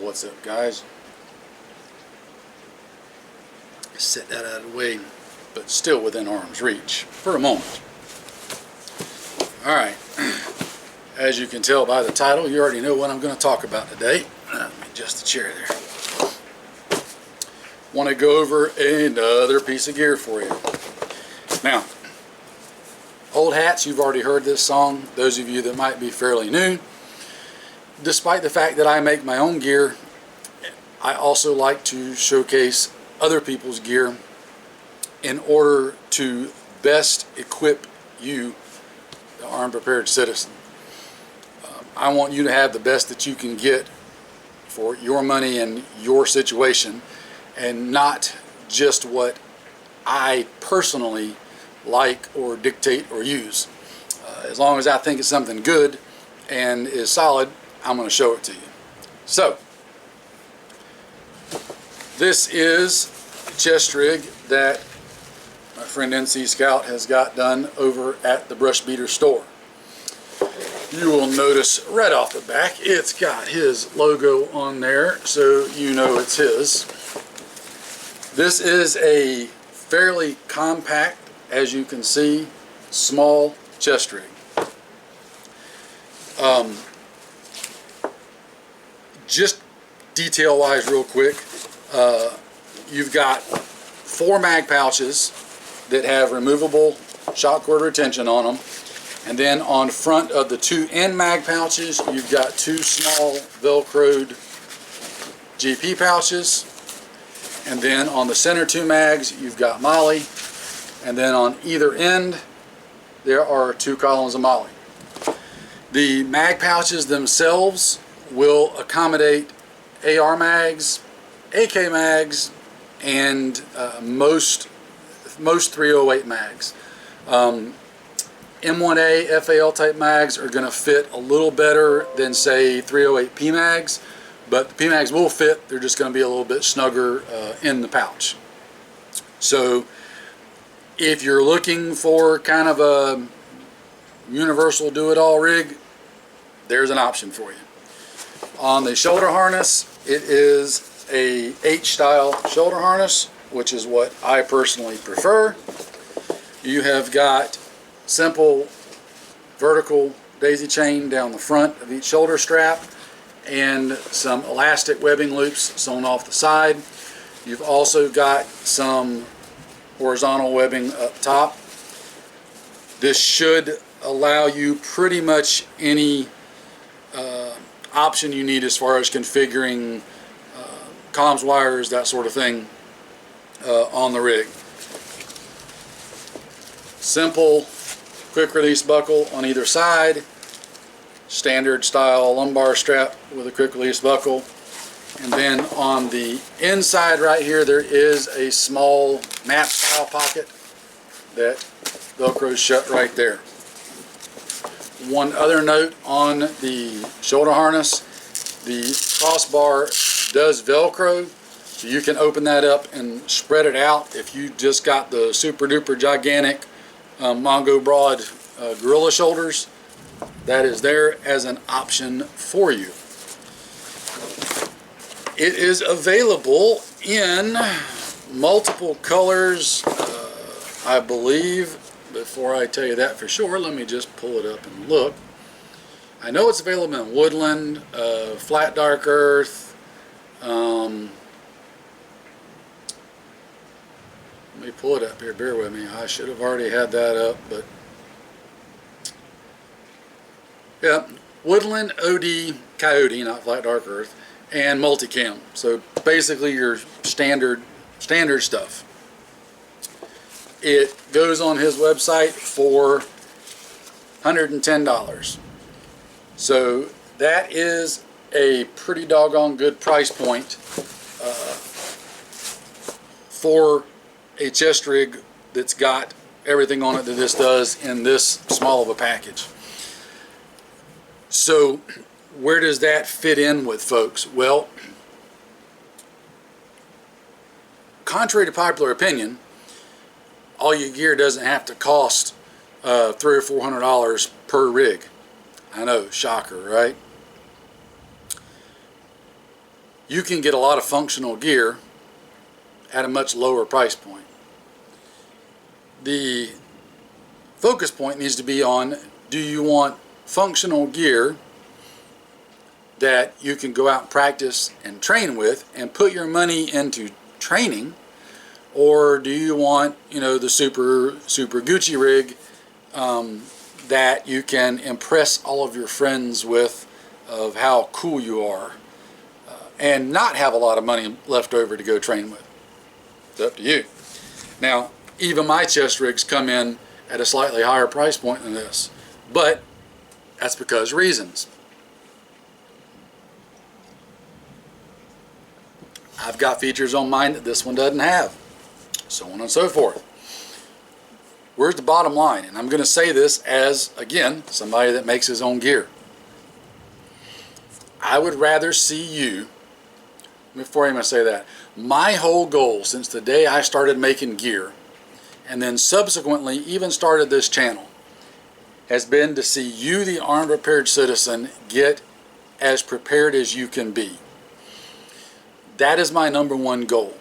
What's up, guys? Set that out of the way, but still within arm's reach for a moment. Alright, as you can tell by the title, you already know what I'm going to talk about today. Let me adjust the chair there. Want to go over another piece of gear for you. Now, old hats, you've already heard this song. Those of you that might be fairly new, despite the fact that I make my own gear, I also like to showcase other people's gear in order to best equip you, the armed prepared citizen. I want you to have the best that you can get for your money and your situation, and not just what I personally like or dictate or use. As long as I think it's something good and is solid, I'm going to show it to you. So, this is a chest rig that my friend NC Scout has got done over at the Brushbeater store. You will notice right off the back it's got his logo on there, so you know it's his. This is a fairly compact, as you can see, small chest rig. Just detail wise real quick, you've got 4 mag pouches that have removable shock cord retention on them, and then on front of the 2 end mag pouches you've got 2 small velcroed GP pouches, and then on the center 2 mags you've got MOLLE, and then on either end there are 2 columns of MOLLE. The mag pouches themselves will accommodate AR mags, AK mags, and most 308 mags. M1A FAL type mags are going to fit a little better than, say, 308 P mags, but the P mags will fit. They're just going to be a little bit snugger in the pouch. So if you're looking for kind of a universal do-it-all rig, there's an option for you. On the shoulder harness, it is a H-style shoulder harness, which is what I personally prefer. You have got simple vertical daisy chain down the front of each shoulder strap and some elastic webbing loops sewn off the side. You've also got some horizontal webbing up top. This should allow you pretty much any option you need as far as configuring comms wires, that sort of thing, on the rig. Simple quick release buckle on either side, standard style lumbar strap with a quick release buckle, and then on the inside right here there is a small map style pocket that velcros shut right there. One other note on the shoulder harness, the crossbar does velcro, so you can open that up and spread it out if you just got the super duper gigantic Mongo Broad gorilla shoulders. That is there as an option for you. It is available in multiple colors, I believe. Before I tell you that for sure, let me just pull it up and look. I know it's available in woodland, flat dark earth. Let me pull it up here, bear with me. I should have already had that up, but yeah, woodland, OD, coyote, not flat dark earth, and multicam. So basically your standard stuff. It goes on his website for $110. So that is a pretty doggone good price point for a chest rig that's got everything on it that this does in this small of a package. So where does that fit in with folks? Well, contrary to popular opinion, all your gear doesn't have to cost $300 or $400 per rig. I know, shocker, right? you can get a lot of functional gear at a much lower price point. The focus point needs to be on, do you want functional gear that you can go out and practice and train with and put your money into training, or do you want, you know, the super Gucci rig that you can impress all of your friends with of how cool you are, and not have a lot of money left over to go train with? It's up to you. Now, even my chest rigs come in at a slightly higher price point than this, but that's because reasons. I've got features on mine that this one doesn't have, so on and so forth. Where's the bottom line? And I'm going to say this as, again, somebody that makes his own gear. I would rather see you, before I even say that, my whole goal since the day I started making gear, and then subsequently even started this channel, has been to see you, the armed prepared citizen, get as prepared as you can be. That is my number one goal.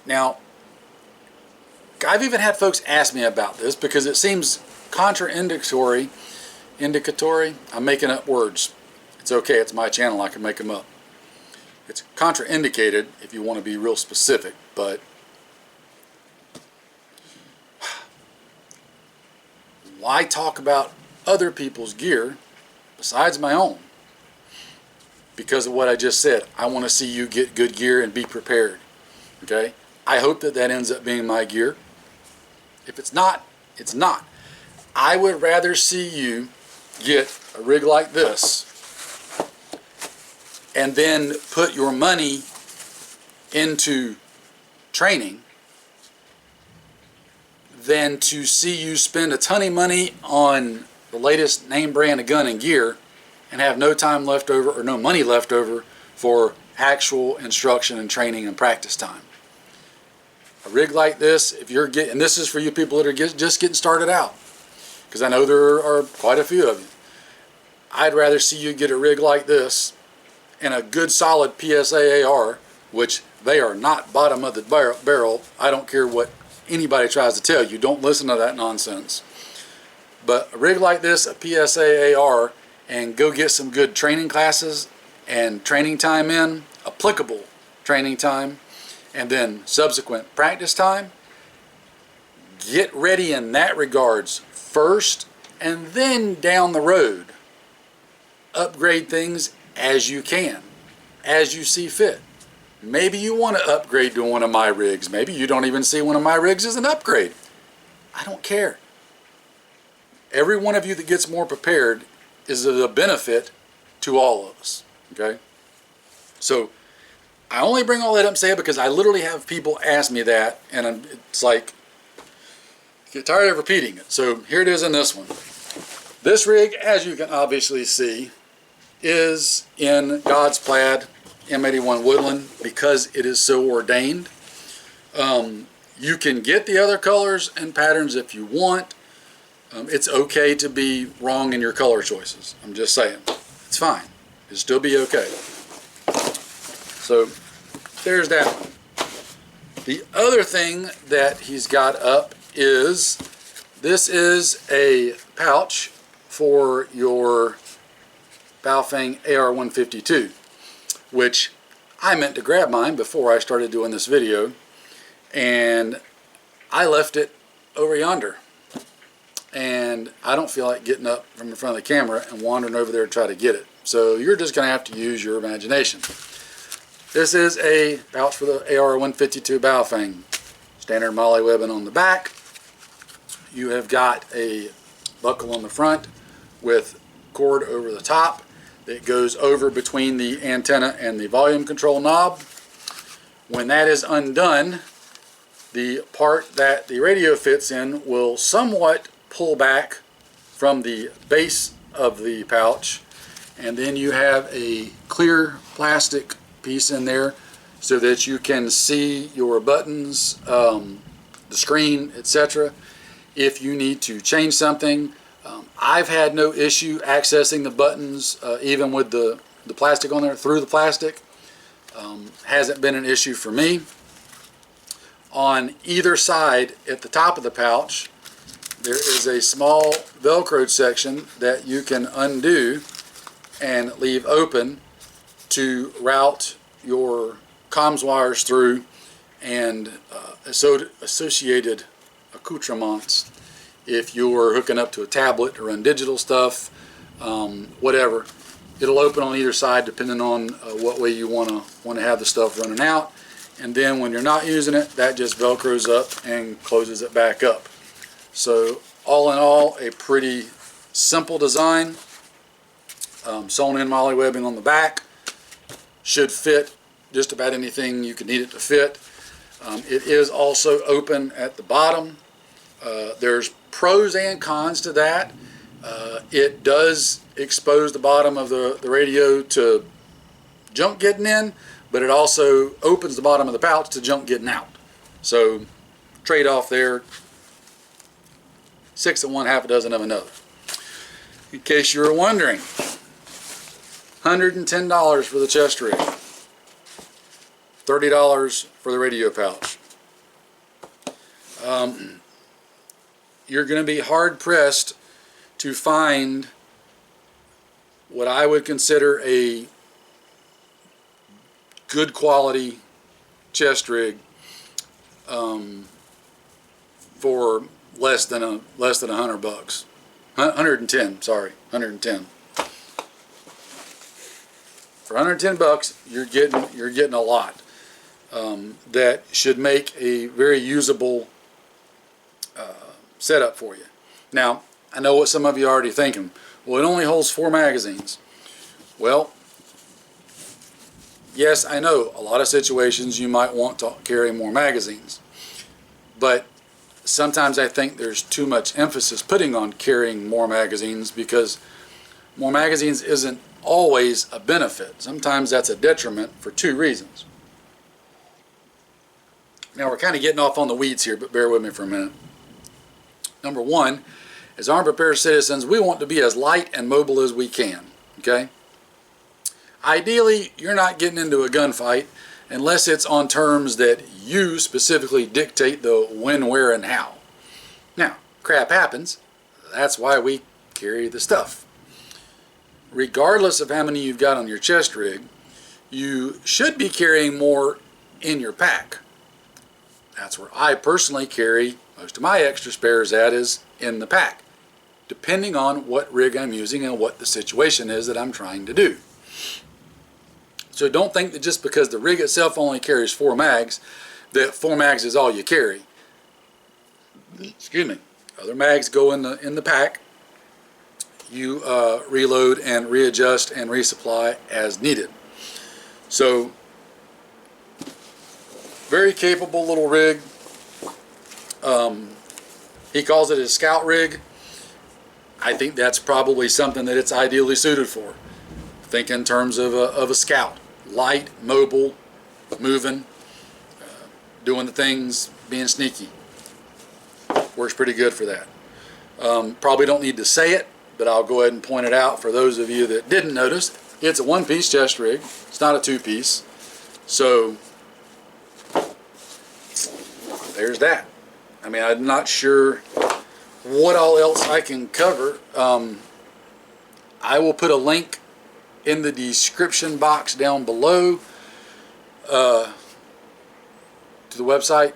Now, I've even had folks ask me about this because it seems contraindicatory. I'm making up words. It's okay, it's my channel, I can make them up. It's contraindicated if you want to be real specific, but why talk about other people's gear besides my own? Because of what I just said. I want to see you get good gear and be prepared. Okay? I hope that that ends up being my gear. If it's not, it's not. I would rather see you get a rig like this and then put your money into training than to see you spend a ton of money on the latest name brand of gun and gear and have no time left over or no money left over for actual instruction and training and practice time. A rig like this, if you're getting, and this is for you people that are just getting started out, because I know there are quite a few of you, I'd rather see you get a rig like this and a good solid PSA AR, which they are not bottom of the barrel. I don't care what anybody tries to tell you. Don't listen to that nonsense. But a rig like this, a PSA AR, and go get some good training classes and training time in, applicable training time, and then subsequent practice time. Get ready in that regards first, and then down the road, upgrade things as you can, as you see fit. Maybe you want to upgrade to one of my rigs. Maybe you don't even see one of my rigs as an upgrade. I don't care. Every one of you that gets more prepared is a benefit to all of us. Okay? So I only bring all that up and say it because I literally have people ask me that, and it's like, I get tired of repeating it. So here it is in this one. This rig, as you can obviously see, is in God's Plaid M81 Woodland because it is so ordained. You can get the other colors and patterns if you want. It's okay to be wrong in your color choices. I'm just saying. It's fine. It'll still be okay. So there's that one. The other thing that he's got up is, this is a pouch for your Baofeng AR-152, which I meant to grab mine before I started doing this video, and I left it over yonder. And I don't feel like getting up from in front of the camera and wandering over there to try to get it. So you're just going to have to use your imagination. This is a pouch for the AR-152 Baofeng. Standard MOLLE webbing on the back. You have got a buckle on the front with cord over the top that goes over between the antenna and the volume control knob. When that is undone, the part that the radio fits in will somewhat pull back from the base of the pouch, and then you have a clear plastic piece in there so that you can see your buttons, the screen, etc. If you need to change something, I've had no issue accessing the buttons even with the plastic on there, through the plastic. Hasn't been an issue for me. On either side at the top of the pouch, there is a small velcroed section that you can undo and leave open to route your comms wires through and associated accoutrements if you're hooking up to a tablet to run digital stuff, whatever. It'll open on either side depending on what way you want to have the stuff running out. And then when you're not using it, that just velcros up and closes it back up. So all in all, a pretty simple design. Sewn in MOLLE webbing on the back. Should fit just about anything you could need it to fit. It is also open at the bottom. There's pros and cons to that. It does expose the bottom of the radio to junk getting in, but it also opens the bottom of the pouch to junk getting out. So trade-off there. 6 of one, half a dozen of another. In case you were wondering, $110 for the chest rig, $30 for the radio pouch. You're going to be hard-pressed to find what I would consider a good quality chest rig for less than $100. 110, sorry, 110. For 110 bucks, you're getting a lot that should make a very usable setup for you. Now, I know what some of you are already thinking. Well, it only holds 4 magazines. Well, yes, I know a lot of situations you might want to carry more magazines, but sometimes I think there's too much emphasis putting on carrying more magazines, because more magazines isn't always a benefit. Sometimes that's a detriment for 2 reasons. Now we're kind of getting off on the weeds here, but bear with me for a minute. Number one, as armed prepared citizens, we want to be as light and mobile as we can, okay? Ideally, you're not getting into a gunfight unless it's on terms that you specifically dictate the when, where, and how. Now, crap happens. That's why we carry the stuff. Regardless of how many you've got on your chest rig, you should be carrying more in your pack. That's where I personally carry most of my extra spares at, is in the pack, depending on what rig I'm using and what the situation is that I'm trying to do. So don't think that just because the rig itself only carries 4 mags, that 4 mags is all you carry. Excuse me. Other mags go in the pack. You reload and readjust and resupply as needed. So very capable little rig. He calls it a scout rig. I think that's probably something that it's ideally suited for. Think in terms of a scout. Light, mobile, moving, doing the things, being sneaky. Works pretty good for that. Probably don't need to say it, but I'll go ahead and point it out for those of you that didn't notice. It's a 1-piece chest rig. It's not a 2-piece. So there's that. I mean, I'm not sure what all else I can cover. I will put a link in the description box down below to the website.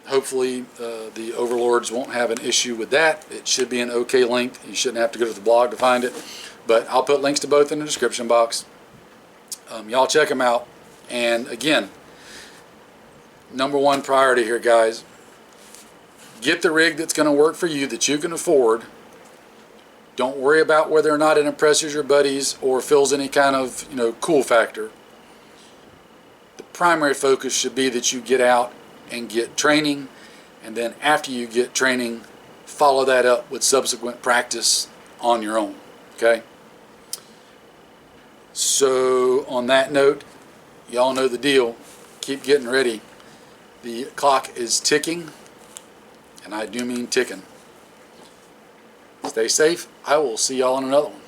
Hopefully the overlords won't have an issue with that. It should be an okay link. You shouldn't have to go to the blog to find it. But I'll put links to both in the description box. Y'all check them out. And again, number one priority here, guys, get the rig that's going to work for you, that you can afford. Don't worry about whether or not it impresses your buddies or fills any kind of, cool factor. The primary focus should be that you get out and get training, and then after you get training, follow that up with subsequent practice on your own, okay? So on that note, y'all know the deal. Keep getting ready. The clock is ticking, and I do mean ticking. Stay safe. I will see y'all in another one.